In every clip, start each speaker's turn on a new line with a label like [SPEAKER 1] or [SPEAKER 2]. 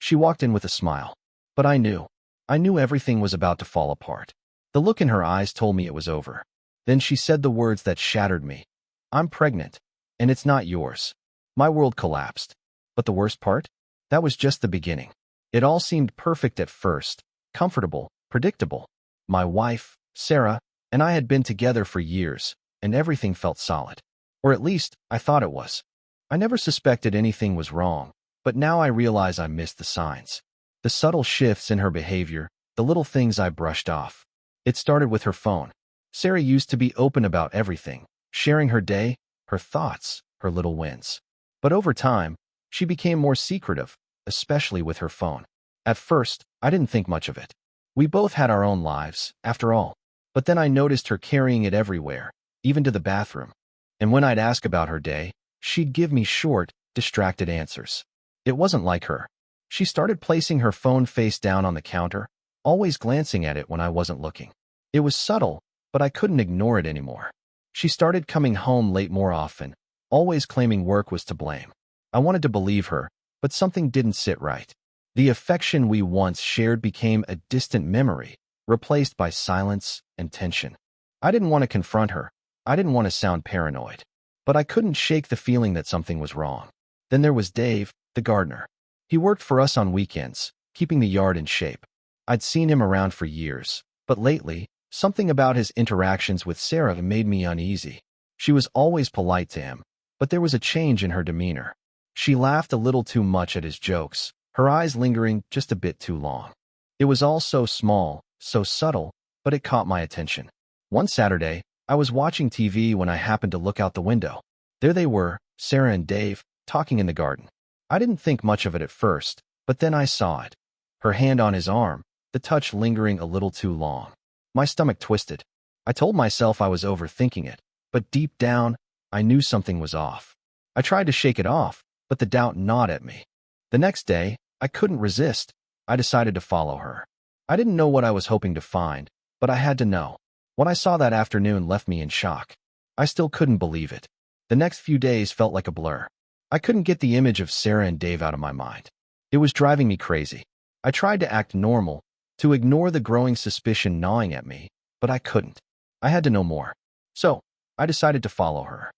[SPEAKER 1] She walked in with a smile. But I knew everything was about to fall apart. The look in her eyes told me it was over. Then she said the words that shattered me. I'm pregnant, and it's not yours. My world collapsed. But the worst part? That was just the beginning. It all seemed perfect at first, comfortable, predictable. My wife, Sarah, and I had been together for years, and everything felt solid. Or at least, I thought it was. I never suspected anything was wrong, but now I realize I missed the signs. The subtle shifts in her behavior, the little things I brushed off. It started with her phone. Sarah used to be open about everything, sharing her day, her thoughts, her little wins. But over time, she became more secretive, especially with her phone. At first, I didn't think much of it. We both had our own lives, after all. But then I noticed her carrying it everywhere, even to the bathroom. And when I'd ask about her day, she'd give me short, distracted answers. It wasn't like her. She started placing her phone face down on the counter, always glancing at it when I wasn't looking. It was subtle, but I couldn't ignore it anymore. She started coming home late more often, always claiming work was to blame. I wanted to believe her, but something didn't sit right. The affection we once shared became a distant memory, replaced by silence and tension. I didn't want to confront her. I didn't want to sound paranoid. But I couldn't shake the feeling that something was wrong. Then there was Dave, the gardener. He worked for us on weekends, keeping the yard in shape. I'd seen him around for years, but lately, something about his interactions with Sarah made me uneasy. She was always polite to him, but there was a change in her demeanor. She laughed a little too much at his jokes, her eyes lingering just a bit too long. It was all so small, so subtle, but it caught my attention. One Saturday, I was watching TV when I happened to look out the window. There they were, Sarah and Dave, talking in the garden. I didn't think much of it at first, but then I saw it. Her hand on his arm, the touch lingering a little too long. My stomach twisted. I told myself I was overthinking it, but deep down, I knew something was off. I tried to shake it off, but the doubt gnawed at me. The next day, I couldn't resist. I decided to follow her. I didn't know what I was hoping to find, but I had to know. What I saw that afternoon left me in shock. I still couldn't believe it. The next few days felt like a blur. I couldn't get the image of Sarah and Dave out of my mind. It was driving me crazy. I tried to act normal, to ignore the growing suspicion gnawing at me, but I couldn't. I had to know more. So, I decided to follow her.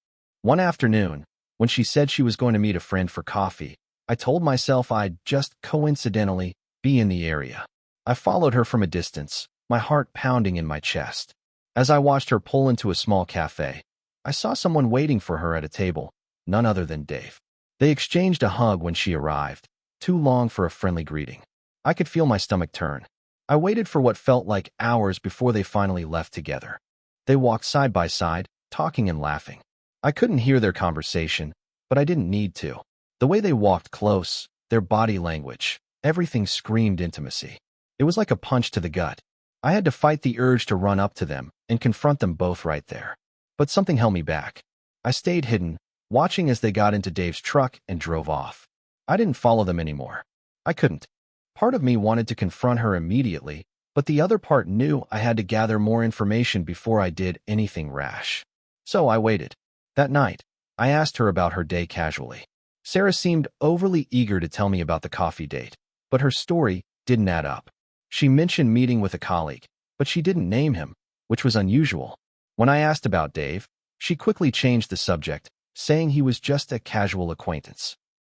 [SPEAKER 1] One afternoon, when she said she was going to meet a friend for coffee, I told myself I'd just coincidentally be in the area. I followed her from a distance, my heart pounding in my chest. As I watched her pull into a small cafe, I saw someone waiting for her at a table, none other than Dave. They exchanged a hug when she arrived, too long for a friendly greeting. I could feel my stomach turn. I waited for what felt like hours before they finally left together. They walked side by side, talking and laughing. I couldn't hear their conversation, but I didn't need to. The way they walked close, their body language, everything screamed intimacy. It was like a punch to the gut. I had to fight the urge to run up to them and confront them both right there. But something held me back. I stayed hidden, watching as they got into Dave's truck and drove off. I didn't follow them anymore. I couldn't. Part of me wanted to confront her immediately, but the other part knew I had to gather more information before I did anything rash. So I waited. That night, I asked her about her day casually. Sarah seemed overly eager to tell me about the coffee date, but her story didn't add up. She mentioned meeting with a colleague, but she didn't name him, which was unusual. When I asked about Dave, she quickly changed the subject, saying he was just a casual acquaintance.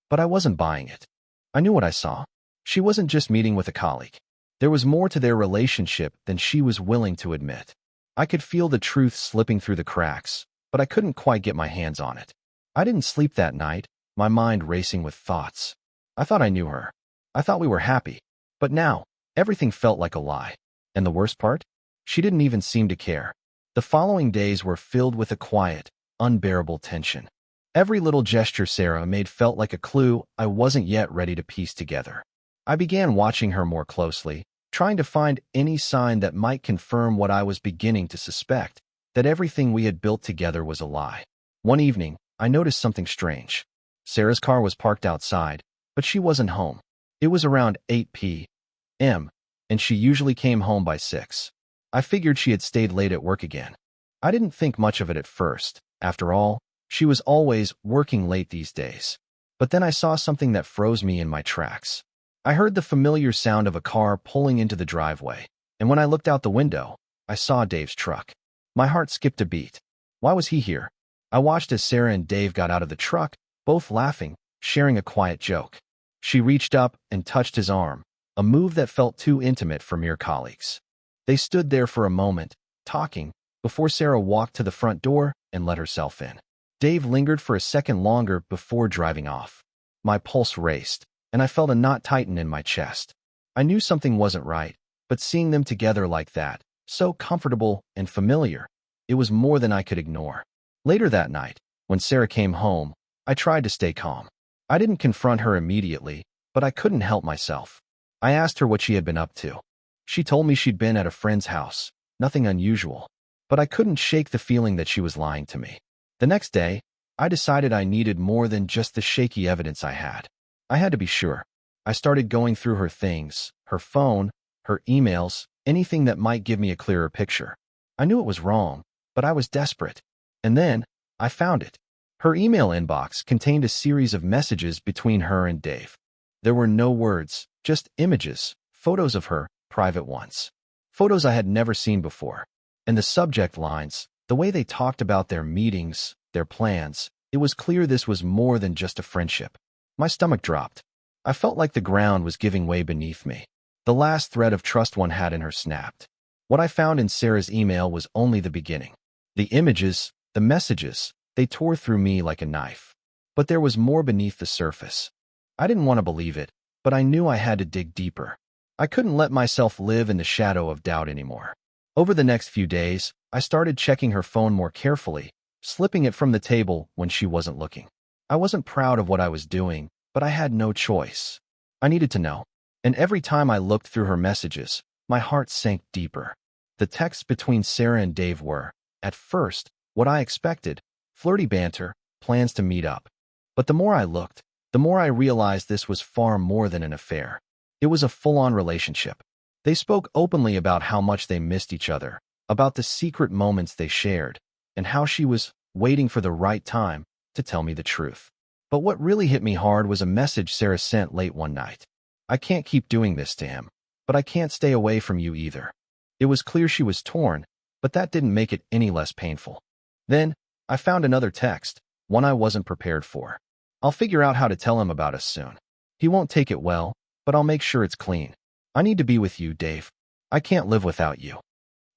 [SPEAKER 1] But I wasn't buying it. I knew what I saw. She wasn't just meeting with a colleague. There was more to their relationship than she was willing to admit. I could feel the truth slipping through the cracks, but I couldn't quite get my hands on it. I didn't sleep that night, my mind racing with thoughts. I thought I knew her. I thought we were happy. But now, everything felt like a lie. And the worst part? She didn't even seem to care. The following days were filled with a quiet, unbearable tension. Every little gesture Sarah made felt like a clue I wasn't yet ready to piece together. I began watching her more closely, trying to find any sign that might confirm what I was beginning to suspect, that everything we had built together was a lie. One evening, I noticed something strange. Sarah's car was parked outside, but she wasn't home. It was around 8 p.m., and she usually came home by 6. I figured she had stayed late at work again. I didn't think much of it at first. After all, she was always working late these days. But then I saw something that froze me in my tracks. I heard the familiar sound of a car pulling into the driveway, and when I looked out the window, I saw Dave's truck. My heart skipped a beat. Why was he here? I watched as Sarah and Dave got out of the truck, both laughing, sharing a quiet joke. She reached up and touched his arm, a move that felt too intimate for mere colleagues. They stood there for a moment, talking, before Sarah walked to the front door and let herself in. Dave lingered for a second longer before driving off. My pulse raced, and I felt a knot tighten in my chest. I knew something wasn't right, but seeing them together like that, so comfortable and familiar, it was more than I could ignore. Later that night, when Sarah came home, I tried to stay calm. I didn't confront her immediately, but I couldn't help myself. I asked her what she had been up to. She told me she'd been at a friend's house, nothing unusual, but I couldn't shake the feeling that she was lying to me. The next day, I decided I needed more than just the shaky evidence I had. I had to be sure. I started going through her things, her phone, her emails, anything that might give me a clearer picture. I knew it was wrong, but I was desperate. And then, I found it. Her email inbox contained a series of messages between her and Dave. There were no words, just images, photos of her, private ones. Photos I had never seen before. And the subject lines, the way they talked about their meetings, their plans, it was clear this was more than just a friendship. My stomach dropped. I felt like the ground was giving way beneath me. The last thread of trust one had in her snapped. What I found in Sarah's email was only the beginning. The images, the messages, they tore through me like a knife. But there was more beneath the surface. I didn't want to believe it, but I knew I had to dig deeper. I couldn't let myself live in the shadow of doubt anymore. Over the next few days, I started checking her phone more carefully, slipping it from the table when she wasn't looking. I wasn't proud of what I was doing, but I had no choice. I needed to know. And every time I looked through her messages, my heart sank deeper. The texts between Sarah and Dave were, at first, what I expected, flirty banter, plans to meet up. But the more I looked, the more I realized this was far more than an affair. It was a full-on relationship. They spoke openly about how much they missed each other, about the secret moments they shared, and how she was waiting for the right time to tell me the truth. But what really hit me hard was a message Sarah sent late one night. I can't keep doing this to him, but I can't stay away from you either. It was clear she was torn, but that didn't make it any less painful. Then, I found another text, one I wasn't prepared for. I'll figure out how to tell him about us soon. He won't take it well, but I'll make sure it's clean. I need to be with you, Dave. I can't live without you.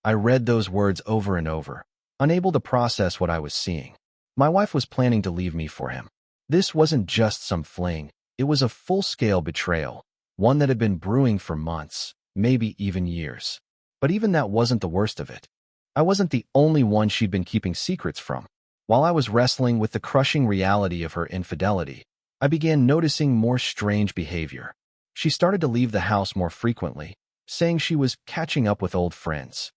[SPEAKER 1] I read those words over and over, unable to process what I was seeing. My wife was planning to leave me for him. This wasn't just some fling. It was a full-scale betrayal, one that had been brewing for months, maybe even years. But even that wasn't the worst of it. I wasn't the only one she'd been keeping secrets from. While I was wrestling with the crushing reality of her infidelity, I began noticing more strange behavior. She started to leave the house more frequently, saying she was catching up with old friends.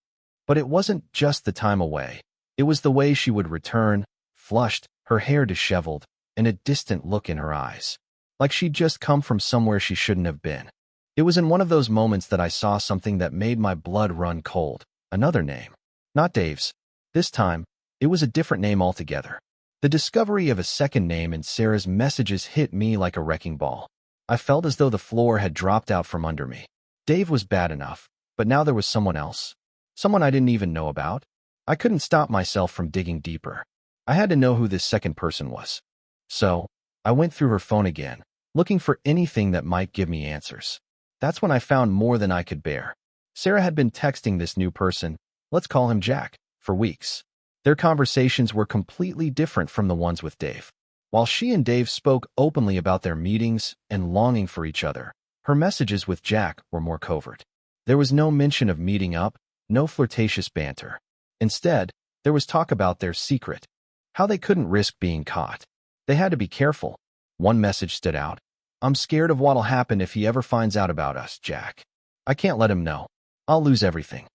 [SPEAKER 1] But it wasn't just the time away. It was the way she would return, flushed, her hair disheveled, and a distant look in her eyes. Like she'd just come from somewhere she shouldn't have been. It was in one of those moments that I saw something that made my blood run cold. Another name. Not Dave's. This time, it was a different name altogether. The discovery of a second name in Sarah's messages hit me like a wrecking ball. I felt as though the floor had dropped out from under me. Dave was bad enough, but now there was someone else. Someone I didn't even know about. I couldn't stop myself from digging deeper. I had to know who this second person was. So, I went through her phone again, looking for anything that might give me answers. That's when I found more than I could bear. Sarah had been texting this new person, let's call him Jack, for weeks. Their conversations were completely different from the ones with Dave. While she and Dave spoke openly about their meetings and longing for each other, her messages with Jack were more covert. There was no mention of meeting up, no flirtatious banter. Instead, there was talk about their secret, how they couldn't risk being caught. They had to be careful. One message stood out. I'm scared of what'll happen if he ever finds out about us, Jack. I can't let him know. I'll lose everything.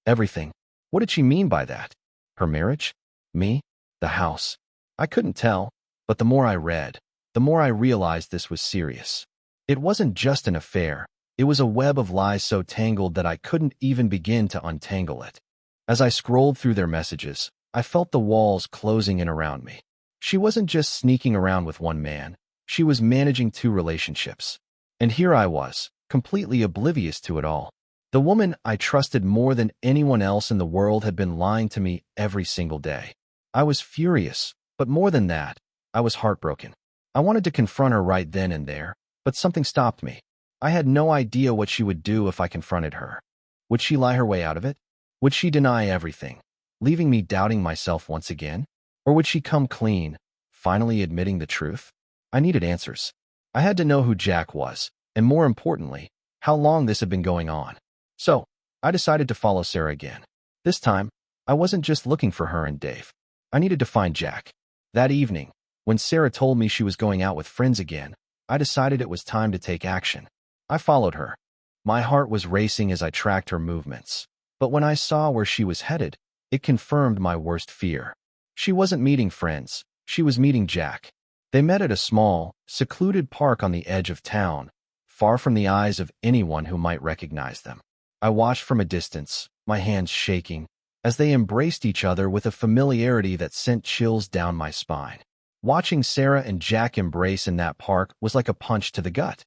[SPEAKER 1] Everything. What did she mean by that? Her marriage? Me? The house? I couldn't tell, but the more I read, the more I realized this was serious. It wasn't just an affair. It was a web of lies so tangled that I couldn't even begin to untangle it. As I scrolled through their messages, I felt the walls closing in around me. She wasn't just sneaking around with one man. She was managing two relationships. And here I was, completely oblivious to it all. The woman I trusted more than anyone else in the world had been lying to me every single day. I was furious, but more than that, I was heartbroken. I wanted to confront her right then and there, but something stopped me. I had no idea what she would do if I confronted her. Would she lie her way out of it? Would she deny everything, leaving me doubting myself once again? Or would she come clean, finally admitting the truth? I needed answers. I had to know who Jack was, and more importantly, how long this had been going on. So, I decided to follow Sarah again. This time, I wasn't just looking for her and Dave. I needed to find Jack. That evening, when Sarah told me she was going out with friends again, I decided it was time to take action. I followed her. My heart was racing as I tracked her movements. But when I saw where she was headed, it confirmed my worst fear. She wasn't meeting friends. She was meeting Jack. They met at a small, secluded park on the edge of town, far from the eyes of anyone who might recognize them. I watched from a distance, my hands shaking, as they embraced each other with a familiarity that sent chills down my spine. Watching Sarah and Jack embrace in that park was like a punch to the gut.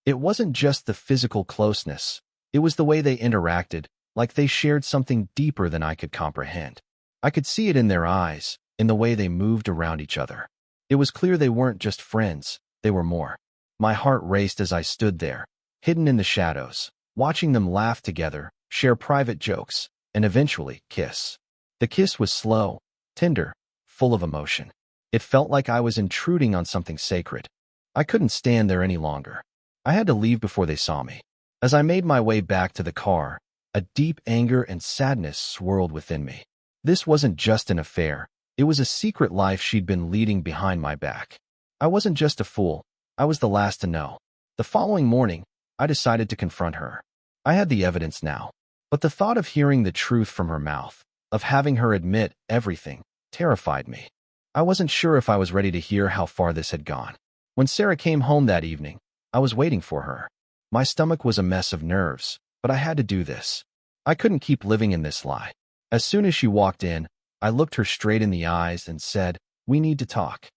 [SPEAKER 1] It wasn't just the physical closeness. It was the way they interacted, like they shared something deeper than I could comprehend. I could see it in their eyes, in the way they moved around each other. It was clear they weren't just friends, they were more. My heart raced as I stood there, hidden in the shadows, watching them laugh together, share private jokes, and eventually kiss. The kiss was slow, tender, full of emotion. It felt like I was intruding on something sacred. I couldn't stand there any longer. I had to leave before they saw me. As I made my way back to the car, a deep anger and sadness swirled within me. This wasn't just an affair. It was a secret life she'd been leading behind my back. I wasn't just a fool. I was the last to know. The following morning, I decided to confront her. I had the evidence now, but the thought of hearing the truth from her mouth, of having her admit everything, terrified me. I wasn't sure if I was ready to hear how far this had gone. When Sarah came home that evening, I was waiting for her. My stomach was a mess of nerves, but I had to do this. I couldn't keep living in this lie. As soon as she walked in, I looked her straight in the eyes and said, "We need to talk."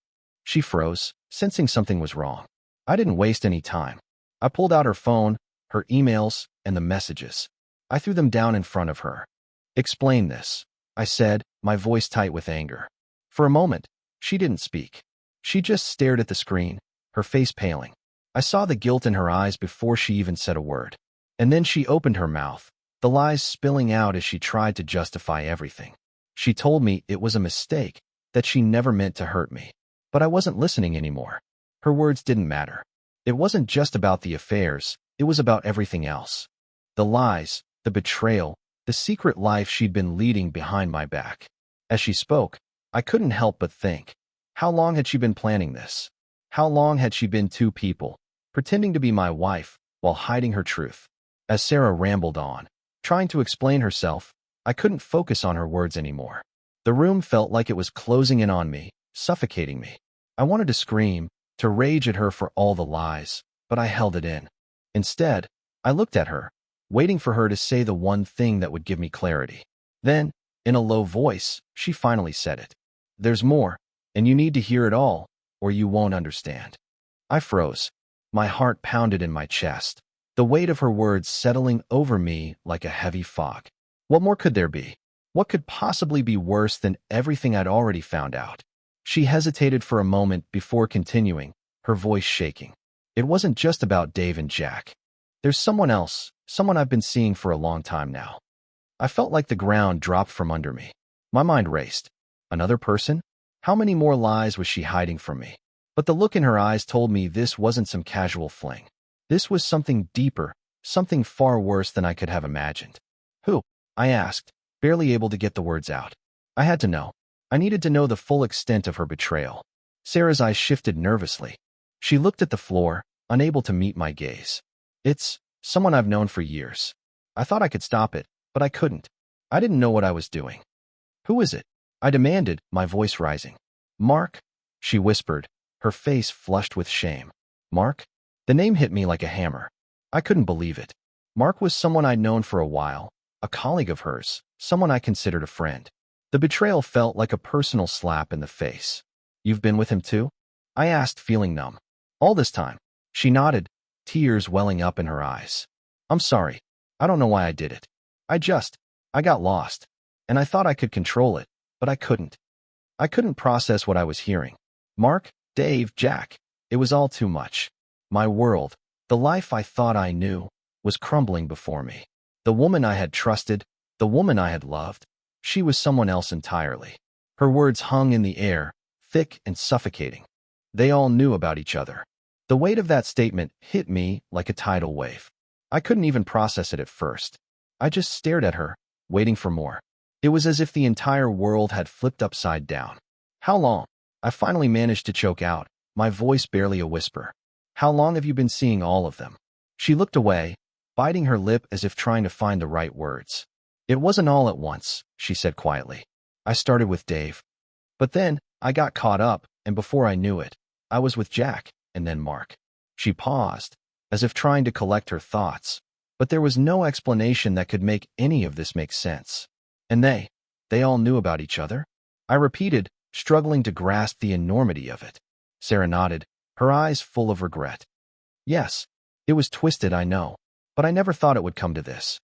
[SPEAKER 1] She froze, sensing something was wrong. I didn't waste any time. I pulled out her phone, her emails, and the messages. I threw them down in front of her. "Explain this," I said, my voice tight with anger. For a moment, she didn't speak. She just stared at the screen, her face paling. I saw the guilt in her eyes before she even said a word. And then she opened her mouth, the lies spilling out as she tried to justify everything. She told me it was a mistake, that she never meant to hurt me. But I wasn't listening anymore. Her words didn't matter. It wasn't just about the affairs, it was about everything else. The lies, the betrayal, the secret life she'd been leading behind my back. As she spoke, I couldn't help but think, how long had she been planning this? How long had she been two people, pretending to be my wife, while hiding her truth? As Sarah rambled on, trying to explain herself, I couldn't focus on her words anymore. The room felt like it was closing in on me, suffocating me. I wanted to scream, to rage at her for all the lies, but I held it in. Instead, I looked at her, waiting for her to say the one thing that would give me clarity. Then, in a low voice, she finally said it. "There's more, and you need to hear it all, or you won't understand." I froze. My heart pounded in my chest, the weight of her words settling over me like a heavy fog. What more could there be? What could possibly be worse than everything I'd already found out? She hesitated for a moment before continuing, her voice shaking. "It wasn't just about Dave and Jack. There's someone else, someone I've been seeing for a long time now." I felt like the ground dropped from under me. My mind raced. Another person? How many more lies was she hiding from me? But the look in her eyes told me this wasn't some casual fling. This was something deeper, something far worse than I could have imagined. "Who?" I asked, barely able to get the words out. I had to know. I needed to know the full extent of her betrayal. Sarah's eyes shifted nervously. She looked at the floor, unable to meet my gaze. "It's someone I've known for years." I thought I could stop it, but I couldn't. I didn't know what I was doing. "Who is it?" I demanded, my voice rising. "Mark," she whispered, her face flushed with shame. "Mark?" The name hit me like a hammer. I couldn't believe it. Mark was someone I'd known for a while, a colleague of hers, someone I considered a friend. The betrayal felt like a personal slap in the face. "You've been with him too?" I asked, feeling numb. "All this time." She nodded, tears welling up in her eyes. I'm sorry. I don't know why I did it. I got lost. And I thought I could control it, but I couldn't. I couldn't process what I was hearing. Mark, Dave, Jack. It was all too much. My world, the life I thought I knew, was crumbling before me. The woman I had trusted, the woman I had loved, she was someone else entirely. Her words hung in the air, thick and suffocating. They all knew about each other. The weight of that statement hit me like a tidal wave. I couldn't even process it at first. I just stared at her, waiting for more. It was as if the entire world had flipped upside down. How long? I finally managed to choke out, my voice barely a whisper. How long have you been seeing all of them? She looked away, biting her lip as if trying to find the right words. It wasn't all at once, she said quietly. I started with Dave. But then, I got caught up, and before I knew it, I was with Jack, and then Mark. She paused, as if trying to collect her thoughts, but there was no explanation that could make any of this make sense. And they all knew about each other? I repeated, struggling to grasp the enormity of it. Sarah nodded, her eyes full of regret. Yes, it was twisted, I know, but I never thought it would come to this.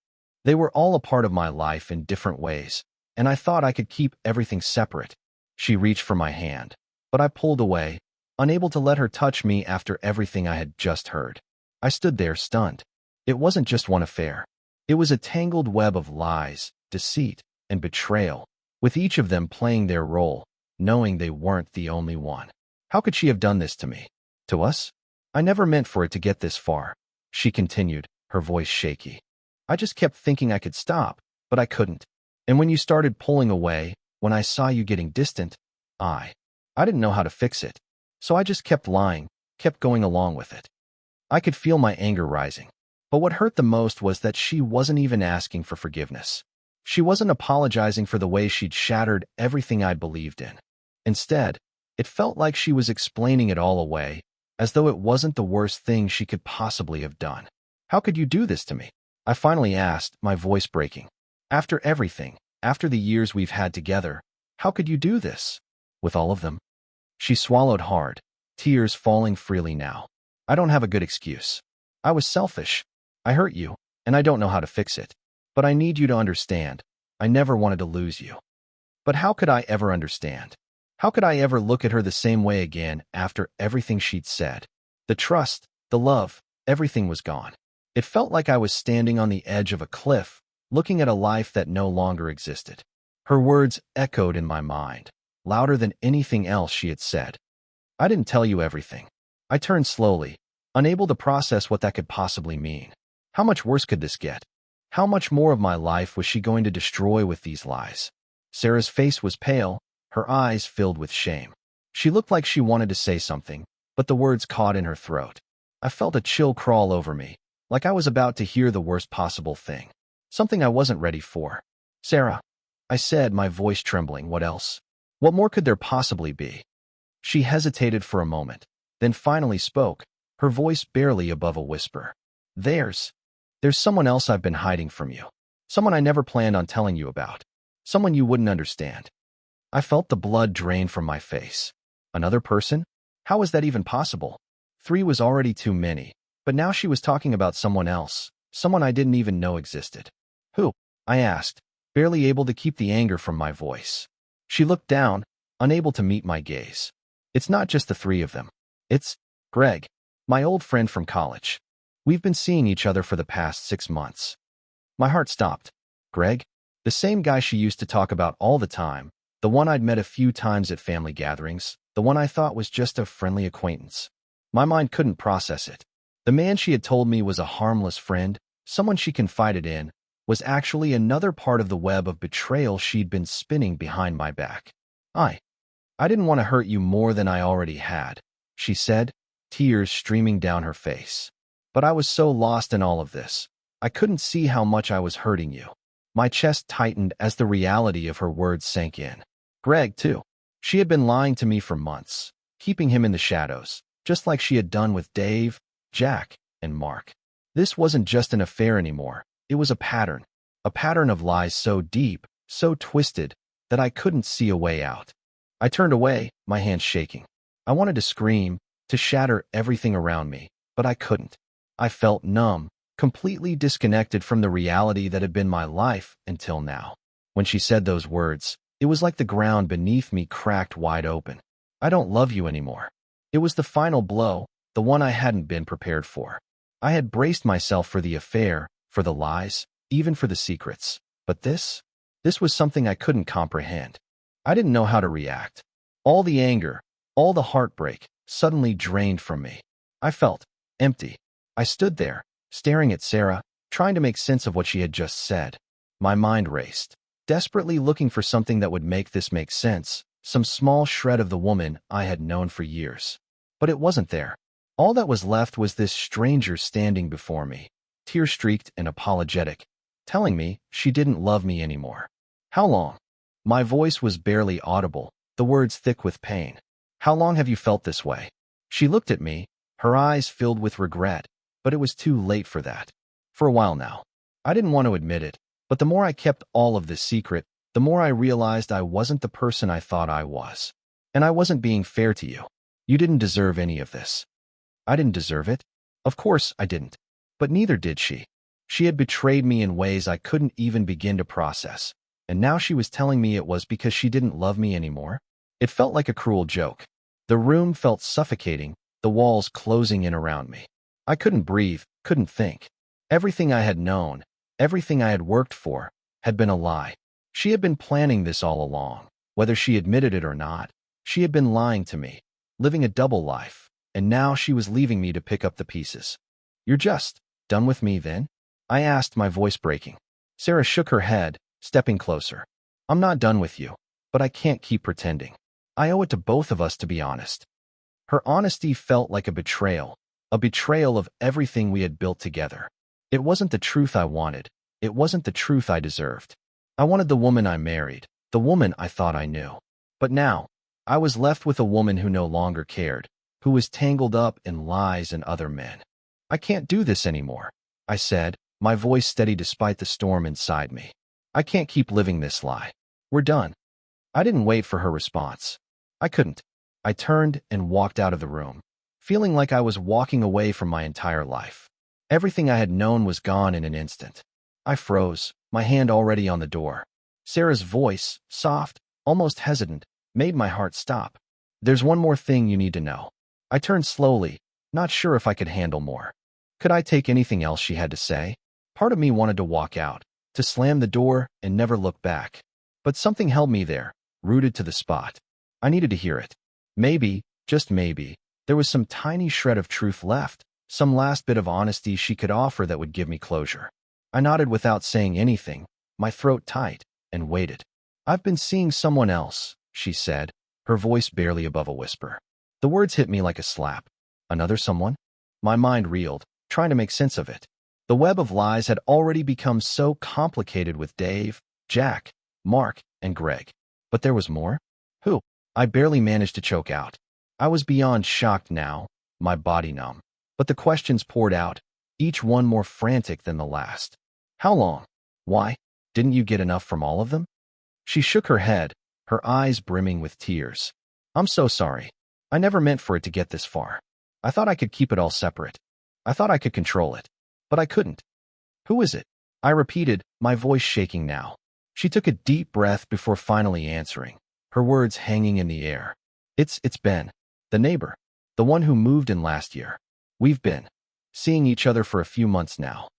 [SPEAKER 1] They were all a part of my life in different ways, and I thought I could keep everything separate. She reached for my hand, but I pulled away, unable to let her touch me after everything I had just heard. I stood there stunned. It wasn't just one affair. It was a tangled web of lies, deceit, and betrayal, with each of them playing their role, knowing they weren't the only one. How could she have done this to me? To us? I never meant for it to get this far, she continued, her voice shaky. I just kept thinking I could stop, but I couldn't. And when you started pulling away, when I saw you getting distant, I didn't know how to fix it. So I just kept lying, kept going along with it. I could feel my anger rising. But what hurt the most was that she wasn't even asking for forgiveness. She wasn't apologizing for the way she'd shattered everything I'd believed in. Instead, it felt like she was explaining it all away, as though it wasn't the worst thing she could possibly have done. How could you do this to me? I finally asked, my voice breaking. After everything, after the years we've had together, how could you do this? With all of them? She swallowed hard, tears falling freely now. I don't have a good excuse. I was selfish. I hurt you, and I don't know how to fix it. But I need you to understand. I never wanted to lose you. But how could I ever understand? How could I ever look at her the same way again after everything she'd said? The trust, the love, everything was gone. It felt like I was standing on the edge of a cliff, looking at a life that no longer existed. Her words echoed in my mind, louder than anything else she had said. I didn't tell you everything. I turned slowly, unable to process what that could possibly mean. How much worse could this get? How much more of my life was she going to destroy with these lies? Sarah's face was pale, her eyes filled with shame. She looked like she wanted to say something, but the words caught in her throat. I felt a chill crawl over me, like I was about to hear the worst possible thing. Something I wasn't ready for. Sarah, I said, my voice trembling. What else? What more could there possibly be? She hesitated for a moment, then finally spoke, her voice barely above a whisper. There's someone else I've been hiding from you. Someone I never planned on telling you about. Someone you wouldn't understand. I felt the blood drain from my face. Another person? How was that even possible? 3 was already too many, but now she was talking about someone else, someone I didn't even know existed. Who? I asked, barely able to keep the anger from my voice. She looked down, unable to meet my gaze. It's not just the 3 of them. It's Greg, my old friend from college. We've been seeing each other for the past 6 months. My heart stopped. Greg? The same guy she used to talk about all the time, the one I'd met a few times at family gatherings, the one I thought was just a friendly acquaintance. My mind couldn't process it. The man she had told me was a harmless friend, someone she confided in, was actually another part of the web of betrayal she'd been spinning behind my back. I didn't want to hurt you more than I already had, she said, tears streaming down her face. But I was so lost in all of this. I couldn't see how much I was hurting you. My chest tightened as the reality of her words sank in. Greg, too. She had been lying to me for months, keeping him in the shadows, just like she had done with Dave, Jack, and Mark. This wasn't just an affair anymore. It was a pattern of lies so deep, so twisted, that I couldn't see a way out. I turned away, my hands shaking. I wanted to scream, to shatter everything around me, but I couldn't. I felt numb, completely disconnected from the reality that had been my life until now. When she said those words, it was like the ground beneath me cracked wide open. I don't love you anymore. It was the final blow, the one I hadn't been prepared for. I had braced myself for the affair, for the lies, even for the secrets. But this was something I couldn't comprehend. I didn't know how to react. All the anger, all the heartbreak, suddenly drained from me. I felt empty. I stood there, staring at Sarah, trying to make sense of what she had just said. My mind raced, desperately looking for something that would make this make sense, some small shred of the woman I had known for years. But it wasn't there. All that was left was this stranger standing before me, tear-streaked and apologetic, telling me she didn't love me anymore. How long? My voice was barely audible, the words thick with pain. How long have you felt this way? She looked at me, her eyes filled with regret, but it was too late for that. For a while now. I didn't want to admit it, but the more I kept all of this secret, the more I realized I wasn't the person I thought I was. And I wasn't being fair to you. You didn't deserve any of this. I didn't deserve it? Of course I didn't. But neither did she. She had betrayed me in ways I couldn't even begin to process. And now she was telling me it was because she didn't love me anymore? It felt like a cruel joke. The room felt suffocating, the walls closing in around me. I couldn't breathe, couldn't think. Everything I had known, everything I had worked for, had been a lie. She had been planning this all along, whether she admitted it or not. She had been lying to me, living a double life, and now she was leaving me to pick up the pieces. You're just done with me then? I asked, my voice breaking. Sarah shook her head, stepping closer. I'm not done with you, but I can't keep pretending. I owe it to both of us to be honest. Her honesty felt like a betrayal of everything we had built together. It wasn't the truth I wanted. It wasn't the truth I deserved. I wanted the woman I married, the woman I thought I knew. But now, I was left with a woman who no longer cared, who was tangled up in lies and other men. I can't do this anymore, I said, my voice steady despite the storm inside me. I can't keep living this lie. We're done. I didn't wait for her response. I couldn't. I turned and walked out of the room, feeling like I was walking away from my entire life. Everything I had known was gone in an instant. I froze, my hand already on the door. Sarah's voice, soft, almost hesitant, made my heart stop. There's one more thing you need to know. I turned slowly, not sure if I could handle more. Could I take anything else she had to say? Part of me wanted to walk out, to slam the door and never look back. But something held me there, rooted to the spot. I needed to hear it. Maybe, just maybe, there was some tiny shred of truth left, some last bit of honesty she could offer that would give me closure. I nodded without saying anything, my throat tight, and waited. I've been seeing someone else, she said, her voice barely above a whisper. The words hit me like a slap. Another someone? My mind reeled, trying to make sense of it. The web of lies had already become so complicated with Dave, Jack, Mark, and Greg. But there was more? Who? I barely managed to choke out. I was beyond shocked now, my body numb. But the questions poured out, each one more frantic than the last. How long? Why? Didn't you get enough from all of them? She shook her head, her eyes brimming with tears. I'm so sorry. I never meant for it to get this far. I thought I could keep it all separate. I thought I could control it. But I couldn't. Who is it? I repeated, my voice shaking now. She took a deep breath before finally answering, her words hanging in the air. It's Ben, the neighbor, the one who moved in last year. We've been seeing each other for a few months now.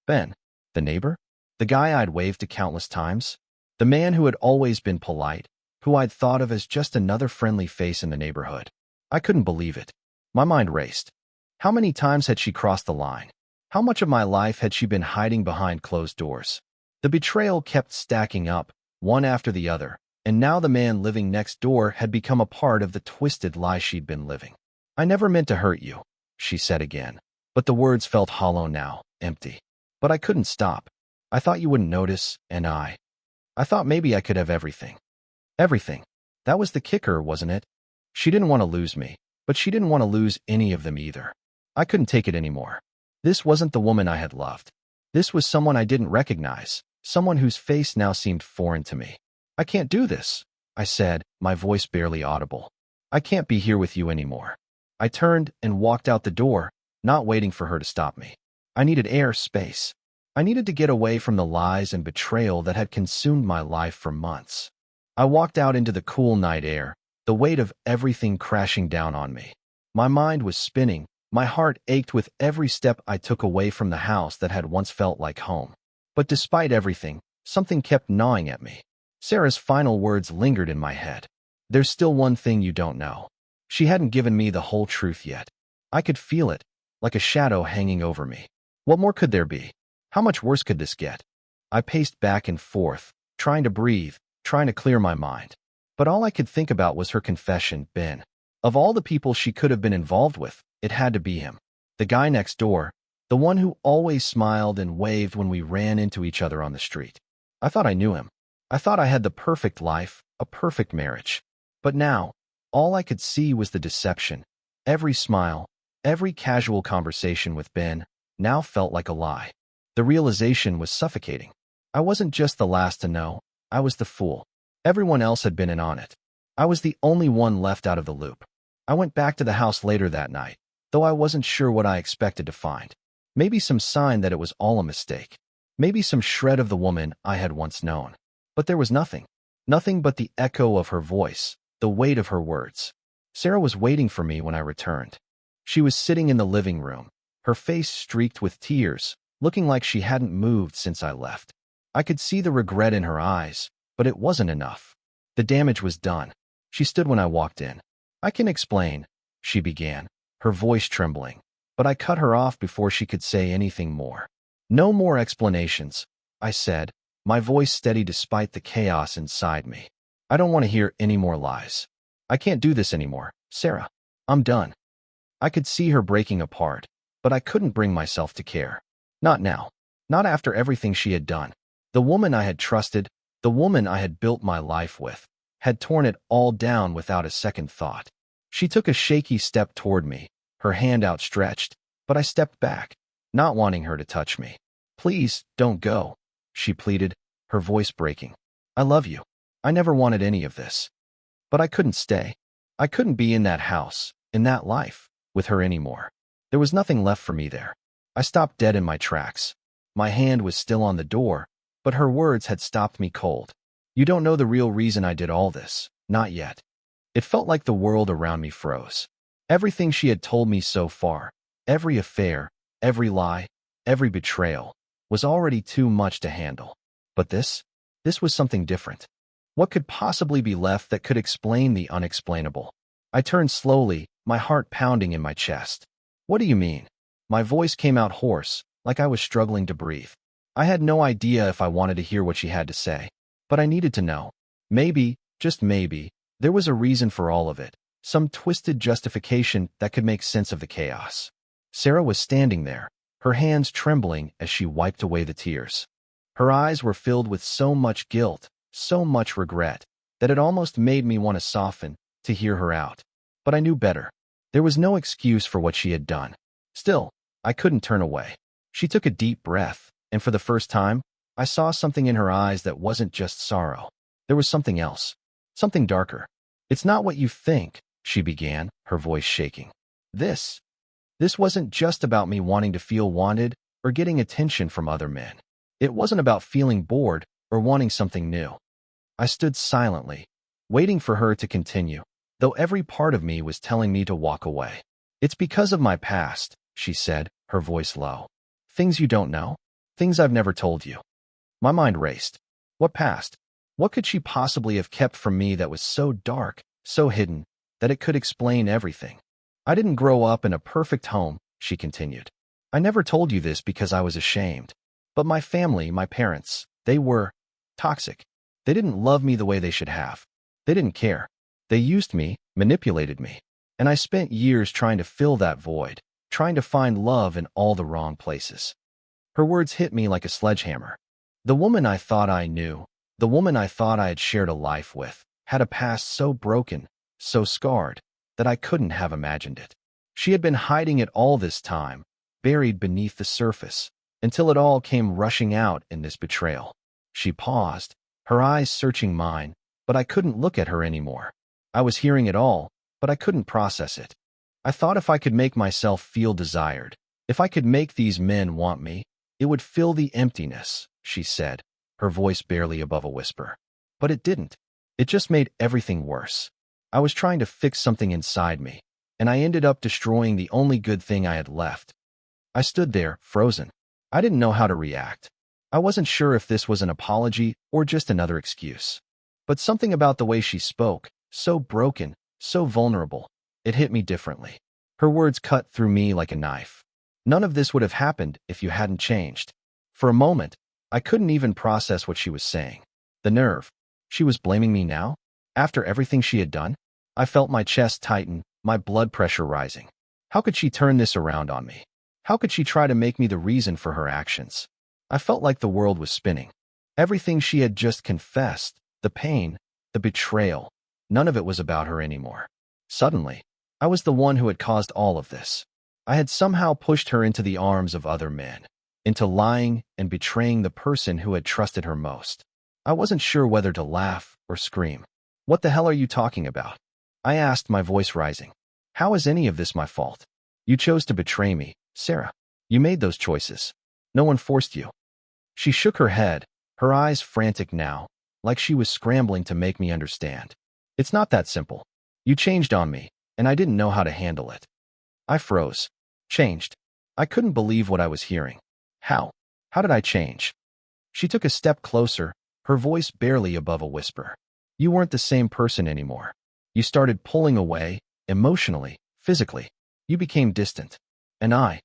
[SPEAKER 1] Ben, the neighbor? The guy I'd waved to countless times? The man who had always been polite, who I'd thought of as just another friendly face in the neighborhood. I couldn't believe it. My mind raced. How many times had she crossed the line? How much of my life had she been hiding behind closed doors? The betrayal kept stacking up, one after the other, and now the man living next door had become a part of the twisted lie she'd been living. I never meant to hurt you, she said again, but the words felt hollow now, empty. But I couldn't stop. I thought you wouldn't notice, and I thought maybe I could have everything. Everything. That was the kicker, wasn't it? She didn't want to lose me, but she didn't want to lose any of them either. I couldn't take it anymore. This wasn't the woman I had loved. This was someone I didn't recognize, someone whose face now seemed foreign to me. I can't do this, I said, my voice barely audible. I can't be here with you anymore. I turned and walked out the door, not waiting for her to stop me. I needed air, space. I needed to get away from the lies and betrayal that had consumed my life for months. I walked out into the cool night air, the weight of everything crashing down on me. My mind was spinning, my heart ached with every step I took away from the house that had once felt like home. But despite everything, something kept gnawing at me. Sarah's final words lingered in my head. There's still one thing you don't know. She hadn't given me the whole truth yet. I could feel it, like a shadow hanging over me. What more could there be? How much worse could this get? I paced back and forth, trying to breathe, trying to clear my mind. But all I could think about was her confession, Ben. Of all the people she could have been involved with, it had to be him. The guy next door, the one who always smiled and waved when we ran into each other on the street. I thought I knew him. I thought I had the perfect life, a perfect marriage. But now, all I could see was the deception. Every smile, every casual conversation with Ben now felt like a lie. The realization was suffocating. I wasn't just the last to know, I was the fool. Everyone else had been in on it. I was the only one left out of the loop. I went back to the house later that night, though I wasn't sure what I expected to find. Maybe some sign that it was all a mistake. Maybe some shred of the woman I had once known. But there was nothing. Nothing but the echo of her voice, the weight of her words. Sarah was waiting for me when I returned. She was sitting in the living room, her face streaked with tears, looking like she hadn't moved since I left. I could see the regret in her eyes, but it wasn't enough. The damage was done. She stood when I walked in. I can explain, she began, her voice trembling, but I cut her off before she could say anything more. No more explanations, I said, my voice steady despite the chaos inside me. I don't want to hear any more lies. I can't do this anymore, Sarah. I'm done. I could see her breaking apart, but I couldn't bring myself to care. Not now. Not after everything she had done. The woman I had trusted, the woman I had built my life with, had torn it all down without a second thought. She took a shaky step toward me, her hand outstretched, but I stepped back, not wanting her to touch me. Please, don't go, she pleaded, her voice breaking. I love you. I never wanted any of this. But I couldn't stay. I couldn't be in that house, in that life, with her anymore. There was nothing left for me there. I stopped dead in my tracks. My hand was still on the door, but her words had stopped me cold. You don't know the real reason I did all this, not yet. It felt like the world around me froze. Everything she had told me so far, every affair, every lie, every betrayal, was already too much to handle. But this was something different. What could possibly be left that could explain the unexplainable? I turned slowly, my heart pounding in my chest. What do you mean? My voice came out hoarse, like I was struggling to breathe. I had no idea if I wanted to hear what she had to say, but I needed to know. Maybe, just maybe, there was a reason for all of it, some twisted justification that could make sense of the chaos. Sarah was standing there, her hands trembling as she wiped away the tears. Her eyes were filled with so much guilt, so much regret, that it almost made me want to soften, to hear her out. But I knew better. There was no excuse for what she had done. Still, I couldn't turn away. She took a deep breath, and for the first time, I saw something in her eyes that wasn't just sorrow. There was something else, something darker. It's not what you think, she began, her voice shaking. This wasn't just about me wanting to feel wanted or getting attention from other men. It wasn't about feeling bored or wanting something new. I stood silently, waiting for her to continue, though every part of me was telling me to walk away. It's because of my past, she said, her voice low. Things you don't know, things I've never told you. My mind raced. What past? What could she possibly have kept from me that was so dark, so hidden, that it could explain everything? I didn't grow up in a perfect home, she continued. I never told you this because I was ashamed. But my family, my parents, they were toxic. They didn't love me the way they should have. They didn't care. They used me, manipulated me. And I spent years trying to fill that void, trying to find love in all the wrong places. Her words hit me like a sledgehammer. The woman I thought I knew, the woman I thought I had shared a life with, had a past so broken, so scarred, that I couldn't have imagined it. She had been hiding it all this time, buried beneath the surface, until it all came rushing out in this betrayal. She paused, her eyes searching mine, but I couldn't look at her anymore. I was hearing it all, but I couldn't process it. I thought if I could make myself feel desired, if I could make these men want me, it would fill the emptiness, she said, her voice barely above a whisper. But it didn't. It just made everything worse. I was trying to fix something inside me, and I ended up destroying the only good thing I had left. I stood there, frozen. I didn't know how to react. I wasn't sure if this was an apology or just another excuse. But something about the way she spoke, so broken, so vulnerable, it hit me differently. Her words cut through me like a knife. None of this would have happened if you hadn't changed. For a moment, I couldn't even process what she was saying. The nerve. She was blaming me now? After everything she had done? I felt my chest tighten, my blood pressure rising. How could she turn this around on me? How could she try to make me the reason for her actions? I felt like the world was spinning. Everything she had just confessed, the pain, the betrayal, none of it was about her anymore. Suddenly, I was the one who had caused all of this. I had somehow pushed her into the arms of other men, into lying and betraying the person who had trusted her most. I wasn't sure whether to laugh or scream. What the hell are you talking about? I asked, my voice rising. How is any of this my fault? You chose to betray me, Sarah. You made those choices. No one forced you. She shook her head, her eyes frantic now, like she was scrambling to make me understand. It's not that simple. You changed on me, and I didn't know how to handle it. I froze. Changed. I couldn't believe what I was hearing. How? How did I change? She took a step closer, her voice barely above a whisper. You weren't the same person anymore. You started pulling away, emotionally, physically. You became distant. And I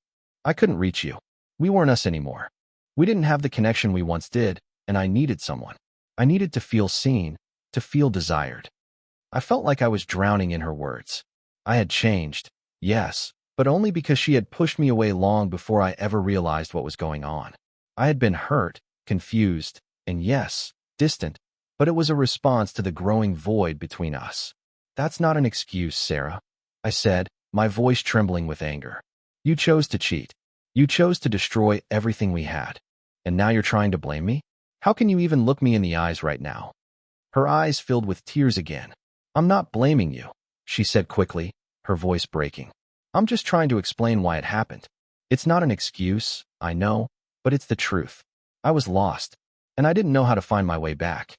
[SPEAKER 1] couldn't reach you. We weren't us anymore. We didn't have the connection we once did, and I needed someone. I needed to feel seen, to feel desired. I felt like I was drowning in her words. I had changed, yes, but only because she had pushed me away long before I ever realized what was going on. I had been hurt, confused, and yes, distant, but it was a response to the growing void between us. That's not an excuse, Sarah, I said, my voice trembling with anger. You chose to cheat. You chose to destroy everything we had. And now you're trying to blame me? How can you even look me in the eyes right now? Her eyes filled with tears again. I'm not blaming you, she said quickly, her voice breaking. I'm just trying to explain why it happened. It's not an excuse, I know, but it's the truth. I was lost, and I didn't know how to find my way back.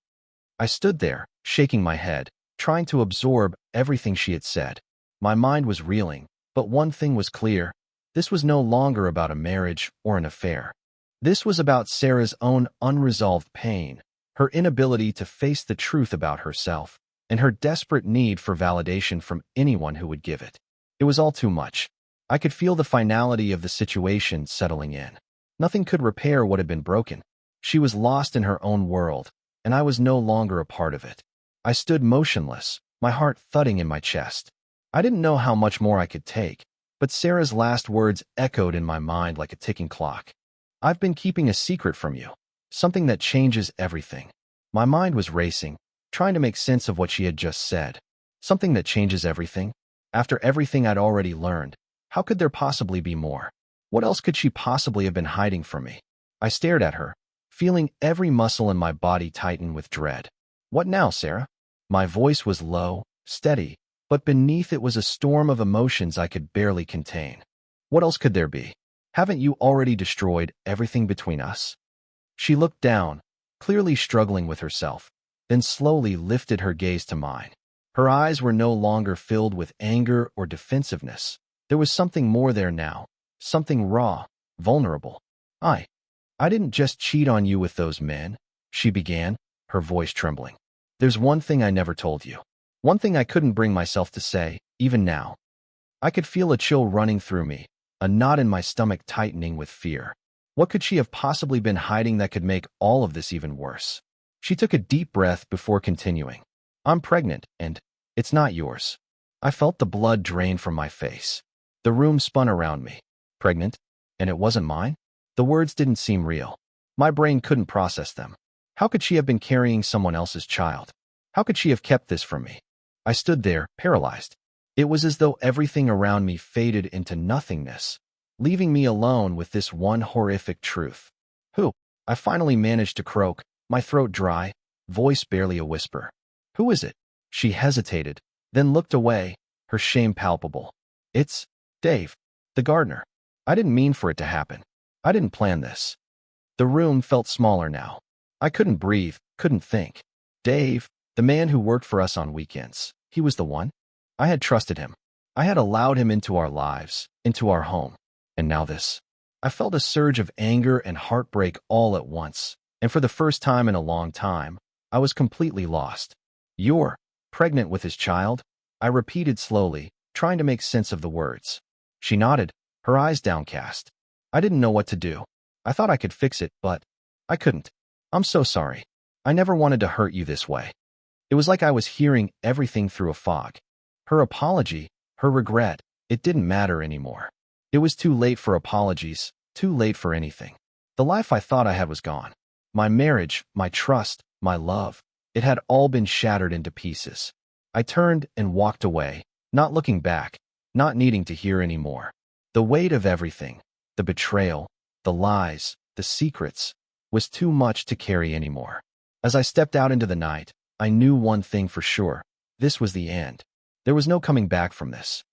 [SPEAKER 1] I stood there, shaking my head, trying to absorb everything she had said. My mind was reeling, but one thing was clear. This was no longer about a marriage or an affair. This was about Sarah's own unresolved pain, her inability to face the truth about herself, and her desperate need for validation from anyone who would give it. It was all too much. I could feel the finality of the situation settling in. Nothing could repair what had been broken. She was lost in her own world, and I was no longer a part of it. I stood motionless, my heart thudding in my chest. I didn't know how much more I could take, but Sarah's last words echoed in my mind like a ticking clock. I've been keeping a secret from you, something that changes everything. My mind was racing, trying to make sense of what she had just said. Something that changes everything? After everything I'd already learned, how could there possibly be more? What else could she possibly have been hiding from me? I stared at her, feeling every muscle in my body tighten with dread. What now, Sarah? My voice was low, steady, but beneath it was a storm of emotions I could barely contain. What else could there be? Haven't you already destroyed everything between us? She looked down, clearly struggling with herself, then slowly lifted her gaze to mine. Her eyes were no longer filled with anger or defensiveness. There was something more there now, something raw, vulnerable. I didn't just cheat on you with those men, she began, her voice trembling. There's one thing I never told you. One thing I couldn't bring myself to say, even now. I could feel a chill running through me, a knot in my stomach tightening with fear. What could she have possibly been hiding that could make all of this even worse? She took a deep breath before continuing. I'm pregnant, and it's not yours. I felt the blood drain from my face. The room spun around me. Pregnant? And it wasn't mine? The words didn't seem real. My brain couldn't process them. How could she have been carrying someone else's child? How could she have kept this from me? I stood there, paralyzed. It was as though everything around me faded into nothingness, leaving me alone with this one horrific truth. Who? I finally managed to croak, my throat dry, voice barely a whisper. Who is it? She hesitated, then looked away, her shame palpable. It's Dave, the gardener. I didn't mean for it to happen. I didn't plan this. The room felt smaller now. I couldn't breathe, couldn't think. Dave, the man who worked for us on weekends, he was the one. I had trusted him. I had allowed him into our lives, into our home. And now this. I felt a surge of anger and heartbreak all at once, and for the first time in a long time, I was completely lost. You're pregnant with his child? I repeated slowly, trying to make sense of the words. She nodded, her eyes downcast. I didn't know what to do. I thought I could fix it, but I couldn't. I'm so sorry. I never wanted to hurt you this way. It was like I was hearing everything through a fog. Her apology, her regret, it didn't matter anymore. It was too late for apologies, too late for anything. The life I thought I had was gone. My marriage, my trust, my love, it had all been shattered into pieces. I turned and walked away, not looking back, not needing to hear any more. The weight of everything, the betrayal, the lies, the secrets, was too much to carry anymore. As I stepped out into the night, I knew one thing for sure. This was the end. There was no coming back from this.